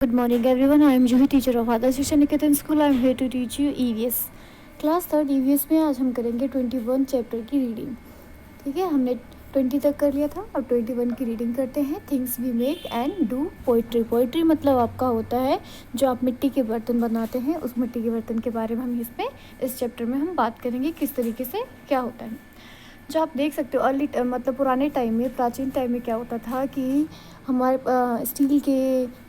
Good morning everyone. I am Juhi, teacher of Adarsh Shiksha Niketan School. I am here to teach you EVS. Class third EVS में आज हम करेंगे 21 chapter की reading. ठीक है, हमने 20 तक कर लिया था. अब 21 की रीडिंग करते हैं. Things we make and do poetry. Poetry मतलब आपका होता है जो आप मिट्टी के बर्तन बनाते हैं, उस मिट्टी के बर्तन के बारे में हम इस चैप्टर में हम बात करेंगे किस तरीके से क्या होता है. जो आप देख सकते हो अर्ली मतलब पुराने टाइम में, प्राचीन टाइम में क्या होता था कि हमारे स्टील के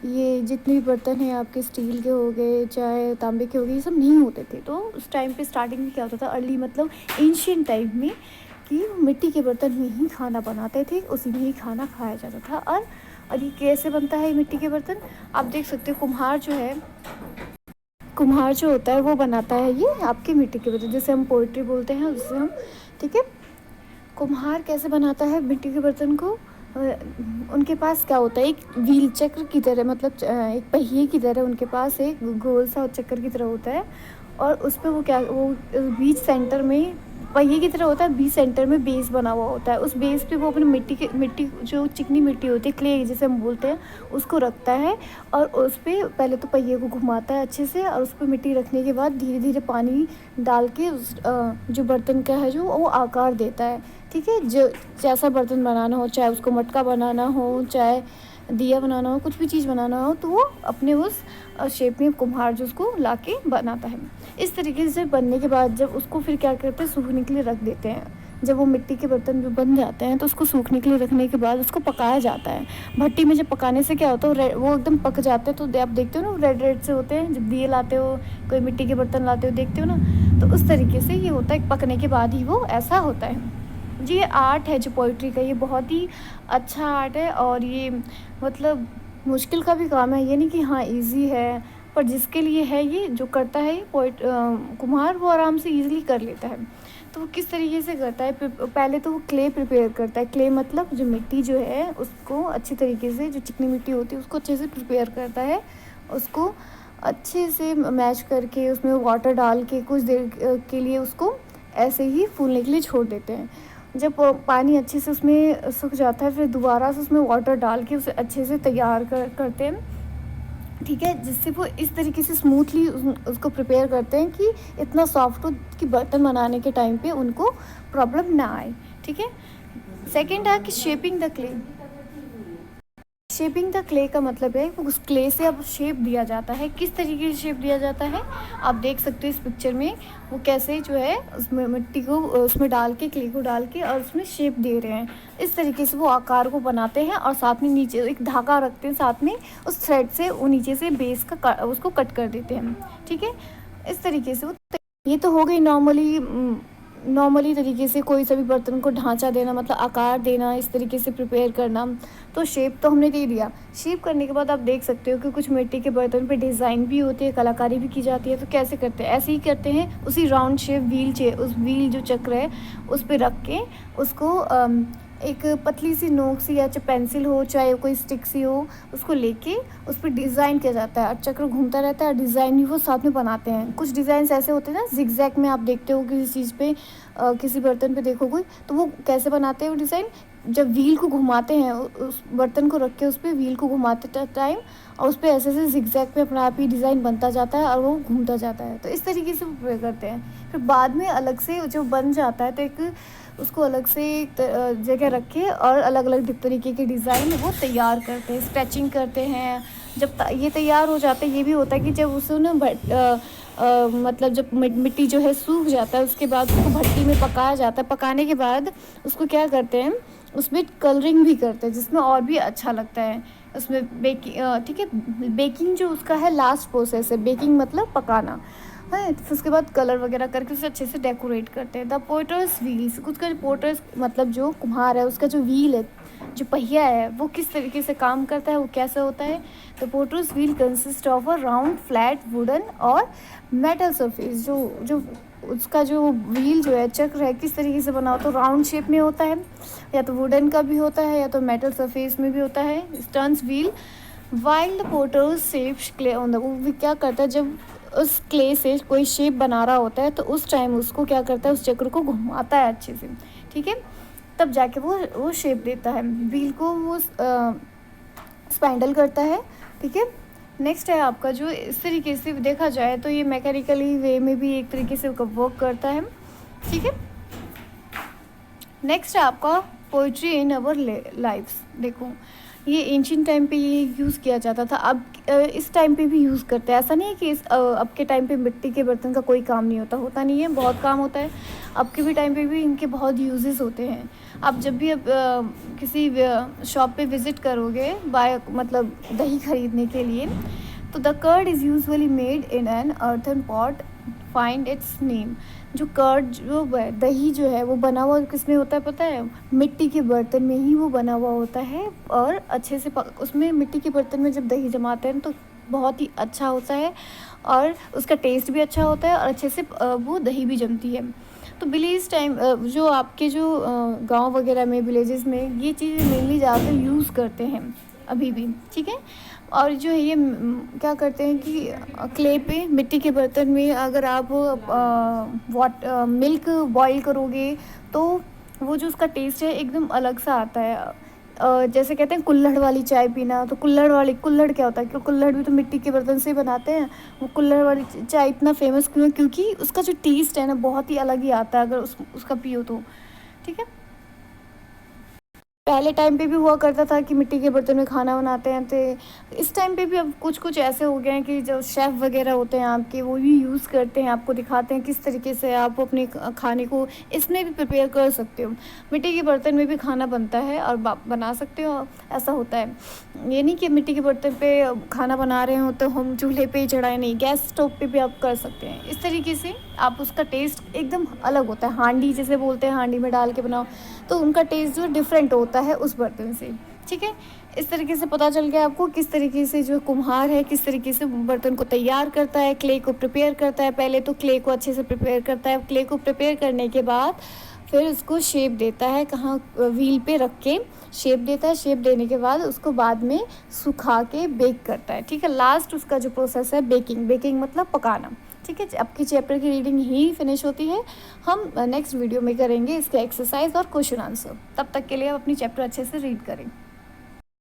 ये जितने भी बर्तन हैं आपके, स्टील के हो गए चाहे तांबे के हो गए, ये सब नहीं होते थे. तो उस टाइम पे स्टार्टिंग में क्या होता था, अर्ली मतलब एंशियंट टाइम में, कि मिट्टी के बर्तन में ही खाना बनाते थे, उसी में ही खाना खाया जाता था. और ये कैसे बनता है मिट्टी के बर्तन, आप देख सकते हो. कुम्हार जो होता है वो बनाता है ये आपके मिट्टी के बर्तन, जैसे हम पोइट्री बोलते हैं उससे हम. ठीक है, कुम्हार कैसे बनाता है मिट्टी के बर्तन को. उनके पास क्या होता है, एक व्हील चक्र की तरह, मतलब एक पहिए की तरह उनके पास एक गोल सा चक्कर की तरह होता है. और उस पर वो बीच सेंटर में पहिए की तरह होता है, बीच सेंटर में बेस बना हुआ होता है. उस बेस पे वो अपनी मिट्टी जो चिकनी मिट्टी होती है, क्ले जिसे हम बोलते हैं, उसको रखता है. और उस पर पहले तो पहिए को घुमाता है अच्छे से, और उस पर मिट्टी रखने के बाद धीरे धीरे पानी डाल के जो बर्तन का है जो वो आकार देता है. ठीक है, जो जैसा बर्तन बनाना हो, चाहे उसको मटका बनाना हो, चाहे दिया बनाना हो, कुछ भी चीज़ बनाना हो, तो वो अपने उस शेप में कुम्हार जो उसको ला के बनाता है. इस तरीके से बनने के बाद जब उसको फिर क्या करते हैं, सूखने के लिए रख देते हैं. जब वो मिट्टी के बर्तन जो बन जाते हैं तो उसको सूखने के लिए रखने के बाद उसको पकाया जाता है. भट्टी में जब पकाने से क्या होता है, वो एकदम पक जाते हैं. तो आप देखते हो ना, रेड रेड से होते हैं. जब दिए लाते हो, कोई मिट्टी के बर्तन लाते हो, देखते हो ना, तो उस तरीके से ये होता है. पकने के बाद ही वो ऐसा होता है. जी, ये आर्ट है जो पोइट्री का, ये बहुत ही अच्छा आर्ट है. और ये मतलब मुश्किल का भी काम है, ये नहीं कि हाँ इजी है, पर जिसके लिए है, ये जो करता है ये कुम्हार, वो आराम से इजीली कर लेता है. तो वो किस तरीके से करता है, पहले तो वो क्ले प्रिपेयर करता है. क्ले मतलब जो मिट्टी जो है उसको अच्छी तरीके से, जो चिकनी मिट्टी होती है उसको अच्छे से प्रिपेयर करता है. उसको अच्छे से मैश करके उसमें वाटर डाल के कुछ देर के लिए उसको ऐसे ही फूलने के लिए छोड़ देते हैं. जब पानी अच्छे से उसमें सूख जाता है, फिर दोबारा से उसमें वाटर डाल के उसे अच्छे से तैयार करते हैं. ठीक है, जिससे वो इस तरीके से स्मूथली उसको प्रिपेयर करते हैं कि इतना सॉफ्ट हो कि बर्तन बनाने के टाइम पे उनको प्रॉब्लम ना आए. ठीक है, सेकेंड है कि shaping the clay. Shaping the clay का मतलब है उस क्ले से अब शेप दिया जाता है. किस तरीके से शेप दिया जाता है, आप देख सकते हो इस पिक्चर में. वो कैसे जो है उसमें मिट्टी को उसमें डाल के, क्ले को डाल के, और उसमें शेप दे रहे हैं. इस तरीके से वो आकार को बनाते हैं. और साथ में नीचे एक धागा रखते हैं साथ में, उस थ्रेड से वो नीचे से बेस का उसको कट कर देते हैं. ठीक है, इस तरीके से वो, ये तो हो गई नॉर्मली तरीके से कोई सा भी बर्तन को ढांचा देना, मतलब आकार देना, इस तरीके से प्रिपेयर करना. तो शेप तो हमने दे दिया. शेप करने के बाद आप देख सकते हो कि कुछ मिट्टी के बर्तन पे डिज़ाइन भी होती है, कलाकारी भी की जाती है. तो कैसे करते हैं, ऐसे ही करते हैं. उसी राउंड शेप उस व्हील जो चक्र है उस पर रख के उसको एक पतली सी नोक सी, या चाहे पेंसिल हो चाहे कोई स्टिक सी हो, उसको लेके उस पर डिज़ाइन किया जाता है. और चक्र घूमता रहता है, डिज़ाइन भी वो साथ में बनाते हैं. कुछ डिज़ाइन ऐसे होते हैं ना, जिगजैग में आप देखते हो किसी चीज़ पे, किसी बर्तन पे देखो कोई, तो वो कैसे बनाते हैं वो डिज़ाइन, जब व्हील को घुमाते हैं, उस बर्तन को रख के उस पर व्हील को घुमाते टाइम, और उस पर ऐसे ऐसे जिगजैग पे अपने आप ही डिज़ाइन बनता जाता है और वो घूमता जाता है. तो इस तरीके से वो करते हैं. फिर बाद में अलग से जो बन जाता है, तो एक उसको अलग से एक जगह रख के और अलग अलग तरीके के डिज़ाइन वो तैयार करते हैं, स्केचिंग करते हैं. जब ये तैयार हो जाता है, ये भी होता है कि जब उसे ना मतलब जब मिट्टी जो है सूख जाता है, उसके बाद उसको भट्टी में पकाया जाता है. पकाने के बाद उसको क्या करते हैं, उसमें कलरिंग भी करते हैं, जिसमें और भी अच्छा लगता है. उसमें बेकिंग, ठीक है, बेकिंग जो उसका है लास्ट प्रोसेस है. बेकिंग मतलब पकाना है. फिर उसके बाद कलर वगैरह करके उसे अच्छे से डेकोरेट करते हैं. द पोर्टर्स व्हील्स, उसका पोर्टर्स मतलब जो कुम्हार है, उसका जो व्हील है, जो पहिया है, वो किस तरीके से काम करता है, वो कैसे होता है. The porters wheel consist of a round flat wooden और मेटल सरफेस. जो उसका जो व्हील जो है, चक्र है, किस तरीके से बना होता है, राउंड शेप में होता है, या तो वुडन का भी होता है, या तो मेटल सरफेस में भी होता है. Turns wheel while the porters shapes clay on the, वो क्या करता है, जब उस क्ले से कोई शेप बना रहा होता है तो उस टाइम उसको क्या करता है, उस चक्र को घुमाता है अच्छे से. ठीक है, तब जाके वो शेप देता है. व्हील को वो स्पाइंडल करता है. ठीक है, नेक्स्ट है आपका जो इस तरीके से देखा जाए तो ये मैकेनिकली वे में भी एक तरीके से वर्क करता है, ठीक है। नेक्स्ट है आपका पोइट्री इन अवर लाइफ्स। देखो ये एंशियंट टाइम पे ये यूज़ किया जाता था, अब इस टाइम पे भी यूज़ करते हैं। ऐसा नहीं है कि अब के टाइम पे मिट्टी के बर्तन का कोई काम नहीं होता नहीं है, बहुत काम होता है। अब के भी टाइम पे भी इनके बहुत यूजेस होते हैं। आप जब भी अब किसी शॉप पे विज़िट करोगे मतलब दही खरीदने के लिए, तो the curd is usually made in an earthen pot, find its name. जो कर्ड जो दही जो है वो बना हुआ किस में होता है पता है? मिट्टी के बर्तन में ही वो बना हुआ होता है। और अच्छे से उसमें मिट्टी के बर्तन में जब दही जमाते हैं तो बहुत ही अच्छा होता है और उसका टेस्ट भी अच्छा होता है और अच्छे से वो दही भी जमती है। तो विलेज टाइम जो आपके जो गांव वगैरह में विलेजेस में ये चीज़ें मेनली ज़्यादातर यूज़ करते हैं अभी भी, ठीक है। और जो है ये क्या करते हैं कि क्ले पे मिट्टी के बर्तन में अगर आप मिल्क बॉईल करोगे तो वो जो उसका टेस्ट है एकदम अलग सा आता है। जैसे कहते हैं कुल्हड़ वाली चाय पीना, तो कुल्हड़ क्या होता है? क्यों कुल्हड़ भी तो मिट्टी के बर्तन से ही बनाते हैं। वो कुल्हड़ वाली चाय इतना फेमस क्यों है? क्योंकि उसका जो टेस्ट है ना बहुत ही अलग ही आता है अगर उसका पियो तो, ठीक है। पहले टाइम पे भी हुआ करता था कि मिट्टी के बर्तन में खाना बनाते हैं, तो इस टाइम पे भी अब कुछ ऐसे हो गए हैं कि जो शेफ़ वगैरह होते हैं आपके वो भी यूज़ करते हैं, आपको दिखाते हैं किस तरीके से आप अपने खाने को इसमें भी प्रिपेयर कर सकते हो। मिट्टी के बर्तन में भी खाना बनता है और बना सकते हो, ऐसा होता है। ये नहीं कि मिट्टी के बर्तन पे खाना बना रहे हो तो हम चूल्हे पे ही चढ़ाए, नहीं, गैस स्टोव पे भी आप कर सकते हैं। इस तरीके से आप उसका टेस्ट एकदम अलग होता है। हांडी जैसे बोलते हैं, हांडी में डाल के बनाओ तो उनका टेस्ट जो डिफरेंट होता है उस बर्तन से, ठीक है। इस तरीके से पता चल गया आपको किस तरीके से जो कुम्हार है किस तरीके से बर्तन को तैयार करता है, क्ले को प्रिपेयर करता है। पहले तो क्ले को अच्छे से प्रिपेयर करता है, क्ले को प्रिपेयर करने के बाद फिर उसको शेप देता है, कहाँ व्हील पे रख के शेप देता है। शेप देने के बाद उसको बाद में सुखा के बेक करता है, ठीक है। लास्ट उसका जो प्रोसेस है बेकिंग मतलब पकाना, ठीक है। आपकी चैप्टर की रीडिंग ही फिनिश होती है। हम नेक्स्ट वीडियो में करेंगे इसके एक्सरसाइज और क्वेश्चन आंसर। तब तक के लिए आप अपनी चैप्टर अच्छे से रीड करें।